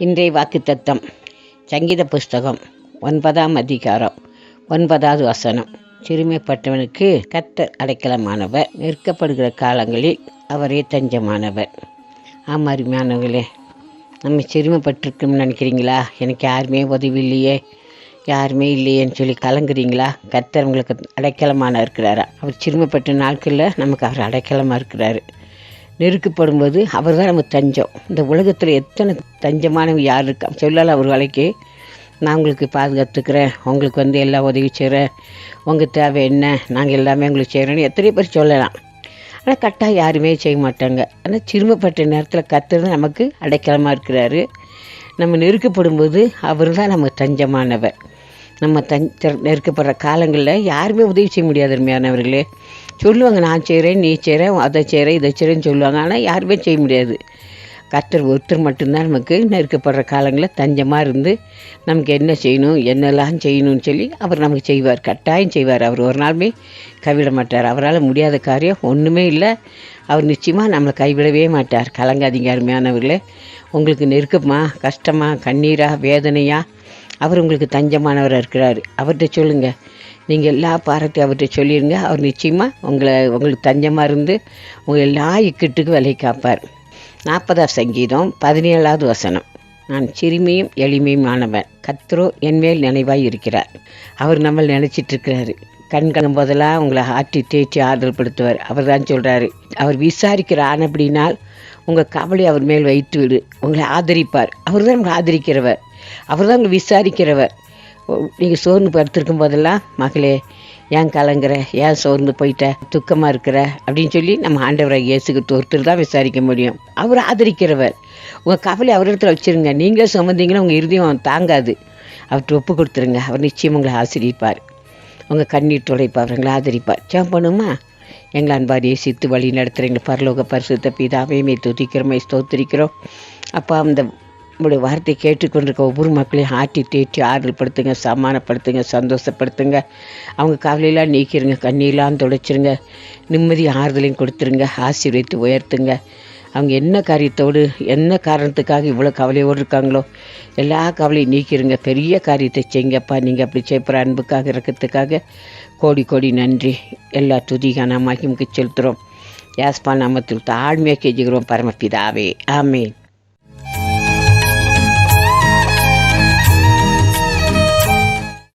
இன்றைய வாக்குத்தத்தம் சங்கீத புஸ்தகம் 9ஆம் அதிகாரம் 9வது வசனம். சிறுமைப்பட்டவனுக்கு கர்த்தர் அடைக்கலமானவர், நெருக்கப்படுகிற காலங்களில் அவரே தஞ்சமானவர். ஆமாம் அருமையானவர்களே, நம்ம சிறுமைப்பட்டிருக்கோம்னு நினைக்கிறீங்களா? எனக்கு யாருமே உதவி இல்லையே, யாருமே இல்லையேன்னு சொல்லி கலங்குறீங்களா? கர்த்தர் உங்களுக்கு அடைக்கலமான இருக்கிறாரா? அவர் சிறுமைப்பட்ட நாட்களில் நமக்கு அவர் அடைக்கலமாக இருக்கிறாரு. நெருக்கப்படும்போது அவர் தான் நமக்கு தஞ்சம். இந்த உலகத்தில் எத்தனை தஞ்சமானவங்க யார் இருக்கா சொல்லலாம். அவர் வேலைக்கு நான் உங்களுக்கு பாதுகாத்துக்கிறேன், உங்களுக்கு எல்லா உதவி செய்கிறேன், உங்கள் தேவை என்ன, நாங்கள் எல்லாமே உங்களுக்கு செய்கிறோன்னு எத்தனை பேர் சொல்லலாம். ஆனால் கரெக்டாக யாருமே செய்ய மாட்டாங்க. ஆனால் சிறுமைப்பட்ட நேரத்தில் கர்த்தர் தான் நமக்கு அடைக்கலமாக இருக்கிறாரு. நம்ம நெருக்கப்படும்போது அவர் தான் நமக்கு தஞ்சமானவர். நம்ம நெருக்கப்படுற காலங்களில் யாருமே உதவி செய்ய முடியாது அருமையானவர்களே. சொல்லுவாங்க, நான் செய்கிறேன், நீ செய்கிறேன், அதை செய்கிறேன், இதை செய்கிறேன்னு சொல்லுவாங்க. ஆனால் யாருமே செய்ய முடியாது. கர்த்தர் ஒருத்தர் மட்டும்தான் நமக்கு நெருக்கப்படுற காலங்களில் தஞ்சமாக இருந்து நமக்கு என்ன செய்யணும், என்னெல்லாம் செய்யணும்னு சொல்லி அவர் நமக்கு செய்வார். கட்டாயம் செய்வார். அவர் ஒரு நாளுமே கைவிட மாட்டார். அவரால் முடியாத காரியம் ஒன்றுமே இல்லை. அவர் நிச்சயமாக நம்மளை கைவிடவே மாட்டார். கலங்காதீங்க அருமையானவர்களே. உங்களுக்கு நெருக்கமா, கஷ்டமா, கண்ணீரா, வேதனையா, அவர் உங்களுக்கு தஞ்சமானவராக இருக்கிறார். அவர்கிட்ட சொல்லுங்கள். நீங்கள் எல்லா பாரத்தையும் அவர்கிட்ட சொல்லிடுங்க. அவர் நிச்சயமாக உங்களுக்கு தஞ்சமாக இருந்து உங்கள் எல்லா இக்கட்டுக்கும் விலை காப்பார். 40ஆம் சங்கீதம் 17வது வசனம். நான் சிறுமியும் எளிமையும் ஆனவன், கர்த்தரோ என்மேல் நினைவாய் இருக்கிறார். அவர் நம்மளை நினச்சிட்ருக்கிறாரு. கண்கணும் போதெல்லாம் உங்களை ஆட்டி தேய்ச்சி ஆறுதல் படுத்துவார். அவர் தான் சொல்கிறாரு, அவர் விசாரிக்கிற ஆனப்படினால் உங்கள் கவலை அவர் மேல் வைத்து விடு, உங்களை ஆதரிப்பார். அவர் தான் உங்களை ஆதரிக்கிறவர். அவர் தான் உங்களை விசாரிக்கிறவர். நீங்கள் சோர்ந்து படுத்திருக்கும் போதெல்லாம், மகளே ஏன் கலங்குற, ஏன் சோர்ந்து போயிட்ட, துக்கமாக இருக்கிற அப்படின்னு சொல்லி நம்ம ஆண்டவரை இயேசுகிட்ட ஒருத்தர் தான் விசாரிக்க முடியும். அவர் ஆதரிக்கிறவர். உங்கள் கவலை அவர் இடத்துல வச்சுருங்க. நீங்களே சுமந்தீங்கன்னா உங்கள் இருதயம் தாங்காது. அவர்கிட்ட ஒப்பு கொடுத்துருங்க. அவர் நிச்சயம் உங்களை ஆசிரிப்பார். உங்கள் கண்ணீர் துடைப்பார், உங்களை ஆதரிப்பார். ஜெபம் பண்ணுமா? எங்களை அன்பார் நேசித்து வழி நடத்துகிறீங்க பரலோக பரிசுத்த பிதாவே, துதிக்கிறோம், ஸ்தோத்திரிக்கிறோம். அப்பா, அந்த உங்களுடைய வார்த்தை கேட்டுக்கொண்டிருக்க ஒவ்வொரு மக்களையும் ஆட்டி தேற்றி ஆறுதல் படுத்துங்க, சமாதானப்படுத்துங்க, சந்தோஷப்படுத்துங்க. அவங்க கவலையெல்லாம் நீக்கிருங்க, கண்ணீரெலாம் துடைச்சிருங்க, நிம்மதி ஆறுதலையும் கொடுத்துருங்க, ஆசீர்வதித்து உயர்த்துங்க. அவங்க என்ன காரியத்தோடு, என்ன காரணத்துக்காக இவ்வளோ கவலையோடு இருக்காங்களோ எல்லா கவலையும் நீக்கிருங்க. பெரிய காரியத்தை செய்யுங்கப்பா. நீங்கள் அப்படி செய்யப்படுற அன்புக்காக இருக்கிறதுக்காக கோடி கோடி நன்றி. எல்லா துதிகான மகிமைக்கு செலுத்துகிறோம். யாஸ்பா நாமத்தில் தாழ்மையாக கெஞ்சுகிறோம் பரமபிதாவே. ஆமென்.